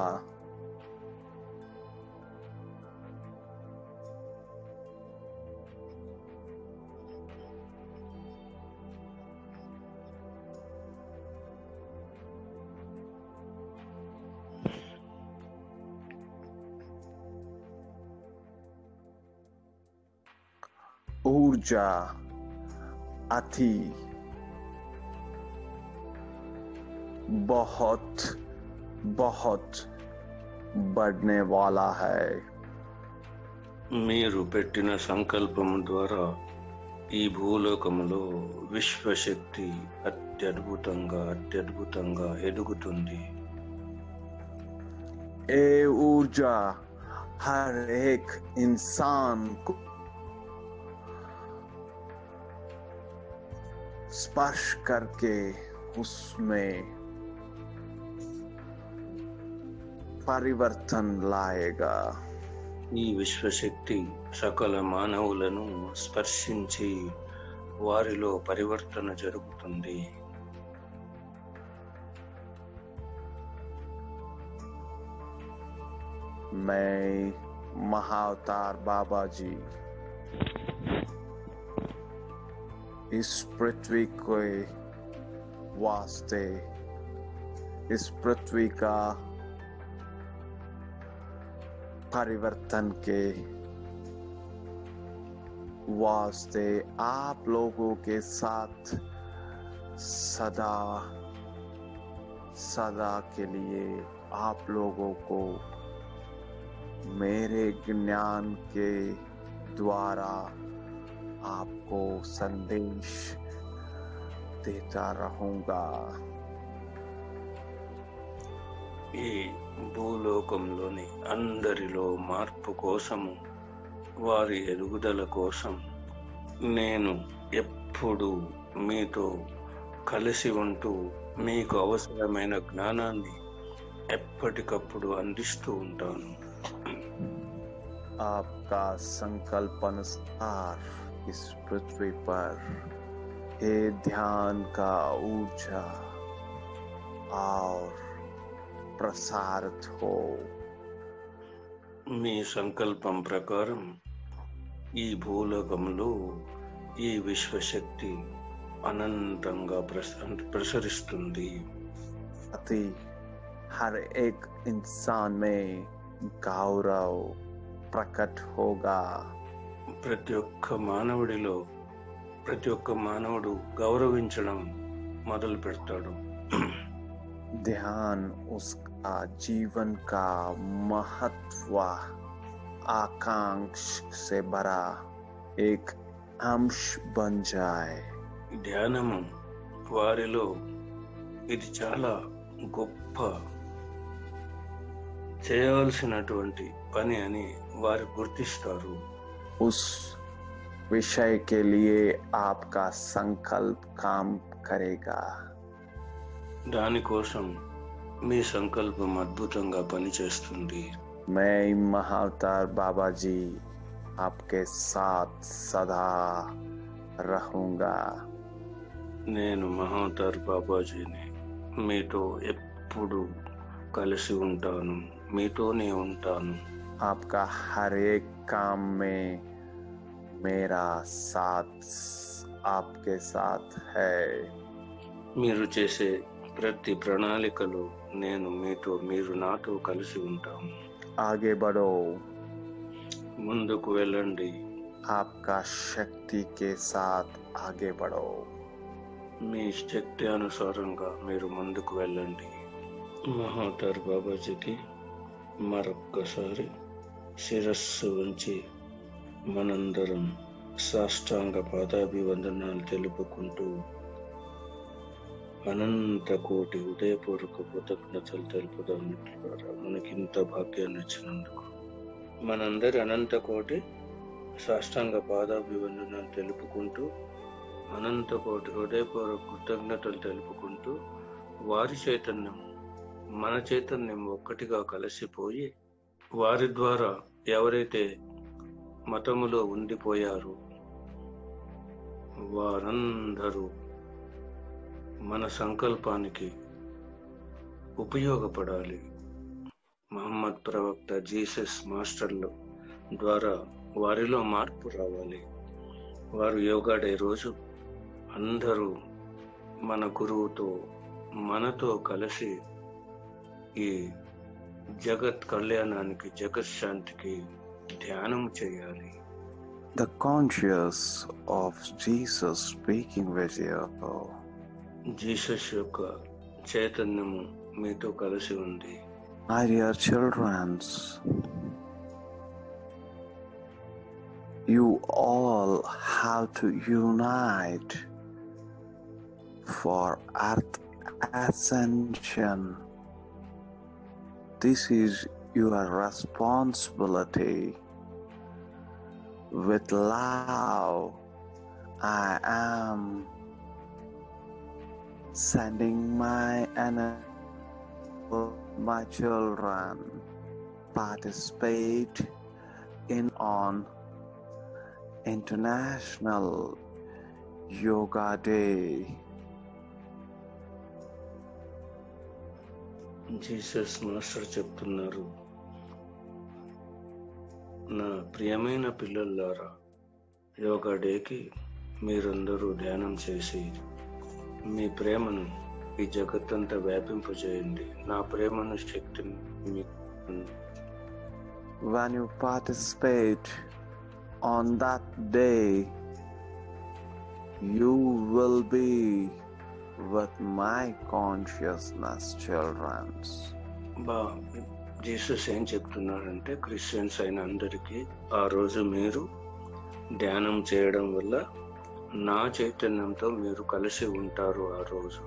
Speaker 3: ऊर्जा अति बहुत बहुत बढ़ने वाला है।
Speaker 2: మీరు పెట్టిన సంకల్పము ద్వారా ఈ భూలోకములో విశ్వశక్తి అత్యద్భుతంగా ఎదుగుతుంది.
Speaker 3: ये ऊर्जा हर एक इंसान को स्पर्श करके उसमें परिवर्तन लाएगा।
Speaker 2: ఈ విశ్వశక్తి సకల మానవులను స్పర్శించి వారిలో పరివర్తన జరుగుతుంది.
Speaker 3: मैं महाअवतार बाबा जी इस पृथ्वी के वास्ते, इस पृथ्वी का परिवर्तन के वास्ते आप लोगों के साथ सदा के लिए आप लोगों को मेरे ज्ञान के द्वारा आपको संदेश देता रहूंगा।
Speaker 2: ఈ భూలోకంలోని అందరిలో మార్పు కోసము, వారి ఎదుగుదల కోసం నేను ఎప్పుడు మీతో కలిసి ఉంటూ మీకు అవసరమైన జ్ఞానాన్ని ఎప్పటికప్పుడు అందిస్తూ ఉంటాను.
Speaker 3: आपका संकल्प अनुसार इस पृथ्वी पर ये ध्यान का ऊर्जा और प्रसारित हो।
Speaker 2: మీ సంకల్పం ప్రకారం ఈ భూలోకంలో ఈ విశ్వశక్తి అనంతంగా ప్రసరిస్తుంది.
Speaker 3: अति हर एक इंसान में गौरव प्रकट होगा।
Speaker 2: ప్రతి ఒక్క మానవుడు గౌరవించడం మొదలు పెడతాడు.
Speaker 3: ध्यान उसका जीवन का महत्व आकांक्षा से भरा एक अंश बन जाए।
Speaker 2: ధ్యానము వారిలో ఇది చాలా గొప్ప చేయవలసినటువంటి పని అని వారు గుర్తిస్తారు.
Speaker 3: उस विषय के लिए आपका संकल्प काम करेगा।
Speaker 2: దానికోసం మీ సంకల్పం అద్భుతంగా పనిచేస్తుంది.
Speaker 3: मैं महाअवतार बाबा जी आपके साथ सदा रहूंगा।
Speaker 2: నేను మహావతార్ బాబాజీని మీతో ఎప్పుడు కలిసి ఉంటాను, మీతోనే ఉంటాను.
Speaker 3: आपका हर एक काम में मेरा साथ आपके साथ है।
Speaker 2: మీరు చేసే ప్రతి ప్రణాళికలో మీరు నాతో కలిసి ఉంటాము.
Speaker 3: आगे बढ़ो,
Speaker 2: ముందుకు వెళ్ళండి.
Speaker 3: आपका शक्ति के साथ आगे बढ़ो।
Speaker 2: మీ శక్తి అనుసారంగా మీరు ముందుకు వెళ్ళండి. మహావతార్ బాబాజీకి మరొక్కసారి శిరస్సు ఉంచి మనందరం సాష్టాంగ పాదాభివందనాలు తెలుపుకుంటూ అనంత కోటి హృదయపూర్వక కృతజ్ఞతలు తెలుపుదాం. మనకి ఇంత భాగ్యాన్ని ఇచ్చినందుకు మనందరి అనంత కోటి సాష్టాంగ పాదాభివందనాలు తెలుపుకుంటూ, అనంత కోటి హృదయపూర్వక కృతజ్ఞతలు తెలుపుకుంటూ, వారి చైతన్యం మన చైతన్యం ఒక్కటిగా కలిసిపోయి, వారి ద్వారా ఎవరైతే మతములో ఉండిపోయారో వారందరూ మన సంకల్పానికి ఉపయోగపడాలి. మహమ్మద్ ప్రవక్త, జీసస్ మాస్టర్ల ద్వారా వారిలో మార్పు రావాలి. వారు యోగా డే రోజు అందరూ మన గురువుతో మనతో కలిసి ఈ జగత్ కళ్యాణానికి, జగత్ శాంతికి ధ్యానం చేయాలి.
Speaker 3: The conscious of Jesus speaking with you.
Speaker 2: Jesus యొక్క చైతన్యము మీతో కలిసి ఉంది.
Speaker 3: My dear children, you all have to unite for earth ascension. This is your responsibility. With love, I am sending my energy. My children, participate on International Yoga Day.
Speaker 2: Jesus master చెప్తున్నారు, నా ప్రియమైన పిల్లలారా, యోగా డేకి మీరందరూ ధ్యానం చేసి మీ ప్రేమను ఈ జగత్తంతా వ్యాపింపజేయండి. నా ప్రేమను శక్తిని
Speaker 3: When you participate on that day, you will be with my consciousness, children.
Speaker 2: Jesus ఏం చెప్తున్నారంటే, క్రిస్టియన్స్ అయిన అందరికీ ఆ రోజు మీరు ధ్యానం చేయడం వల్ల నా చైతన్యంతో మీరు కలిసి ఉంటారు ఆ రోజు.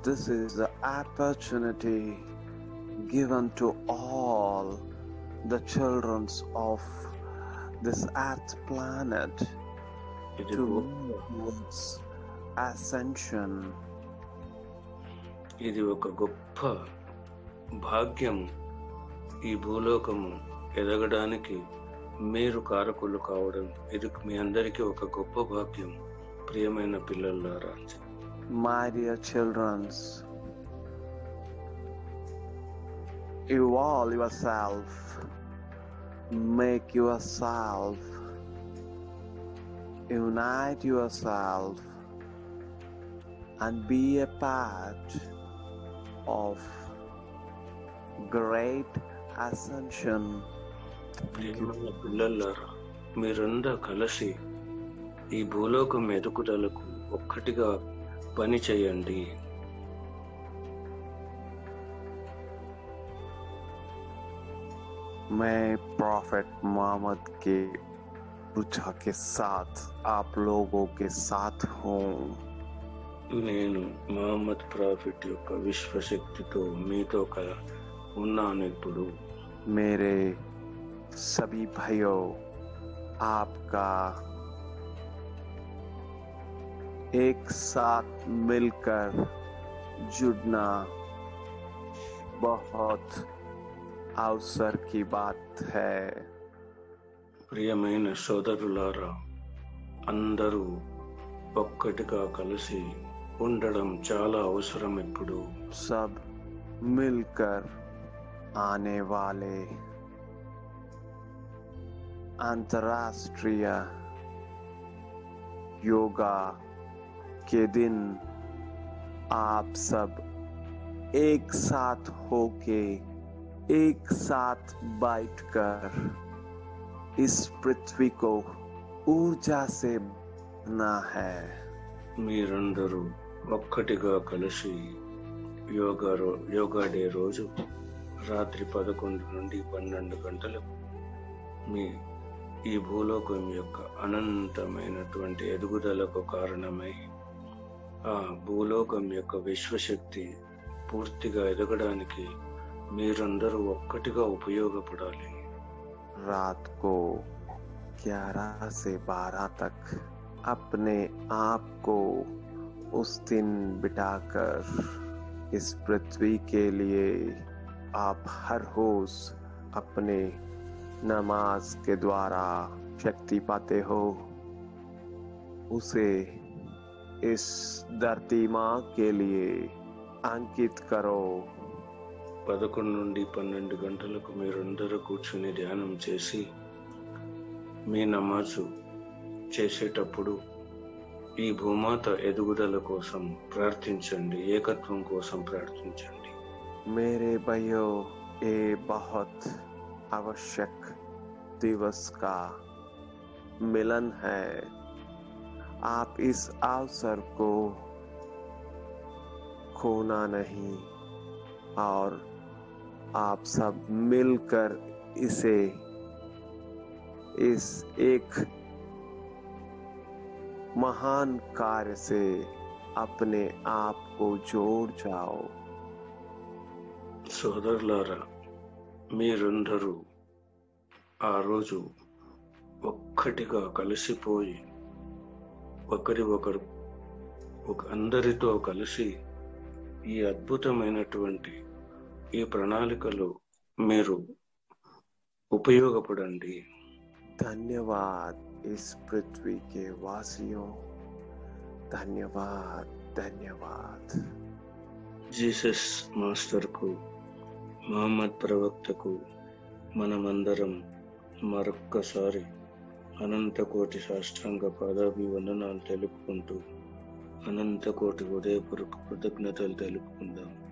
Speaker 3: This is the opportunity given to all the children of this earth planet to towards ascension.
Speaker 2: ఇది ఒక గొప్ప భాగ్యం. ఈ భూలోకము ఎదగడానికి మీరు కారకులు కావడం ఇది మీ అందరికీ ఒక గొప్ప భాగ్యం. ప్రియమైన పిల్లలారా,
Speaker 3: My dear children, evolve yourself, make yourself, unite yourself, and be a part of great ascension.
Speaker 2: ప్రియమైన పిల్లలారా, మీరందరూ కలిసి ఈ భూలోకం ఎదుగుదలకు ఒక్కటిగా పని చేయండి.
Speaker 3: मैं प्रॉफेट मोहम्मद के पूजा के साथ आप लोगों के साथ हूँ.
Speaker 2: నేను మహమ్మద్ ప్రాఫిట్ యొక్క విశ్వశక్తితో మీతో ఉన్నాను ఇప్పుడు.
Speaker 3: मेरे सभी भाइयों, आपका एक साथ मिलकर जुड़ना बहुत अवसर की बात है.
Speaker 2: ప్రియమైన సోదరులారా, అందరూ ఒక్కటిగా కలిసి ఉండడం చాలా అవసరం ఇప్పుడు.
Speaker 3: सब मिलकर आने वाले अंतर्राष्ट्रीय योगा के दिन आप सब एक साथ होके एक साथ बैठकर इस पृथ्वी को ऊर्जा से भरना है.
Speaker 2: మీరందరూ ఒక్కటిగా కలిసి యోగా డే రోజు రాత్రి 11 నుండి 12 గంటలకు మీ ఈ భూలోకం యొక్క అనంతమైనటువంటి ఎదుగుదలకు కారణమై ఆ భూలోకం యొక్క విశ్వశక్తి పూర్తిగా ఎదగడానికి మీరందరూ ఒక్కటిగా ఉపయోగపడాలి.
Speaker 3: रात को 11 से 12 तक अपने आप को उस दिन बिताकर इस पृथ्वी के लिए आप हर रोज अपने नमाज के द्वारा शक्ति पाते हो. उसे इस धरती माँ के लिए अंकित करो.
Speaker 2: 11 నుండి 12 గంటలకు మీరందరూ కూర్చుని ధ్యానం చేసి మీ నమాజు చేసేటప్పుడు ఈ భూమాత ఎదుగుదల కోసం ప్రార్థించండి, ఏకత్వం కోసం ప్రార్థించండి.
Speaker 3: मेरे भाइयों, ये बहुत आवश्यक दिवस का मिलन है. आप इस अवसर को खोना नहीं और आप सब मिलकर इसे इस एक महान कार्य से अपने आप को जोड़ जाओ।
Speaker 2: సోదరులారా, మీరందరూ ఆ రోజు ఒక్కటిగా కలిసిపోయి అందరితో కలిసి ఈ అద్భుతమైనటువంటి ఈ ప్రణాళికలో మీరు ఉపయోగపడండి.
Speaker 3: धन्यवाद इस पृथ्वी के वासियों, धन्यवाद धन्यवाद।
Speaker 2: జీసస్ మాస్టర్కు, మహమ్మద్ ప్రవక్తకు మనమందరం మరొక్కసారి అనంతకోటి సాష్టాంగ పాదాభివందనాలు తెలుపుకుంటూ అనంతకోటి హృదయపూర్వక కృతజ్ఞతలు తెలుపుకుందాం.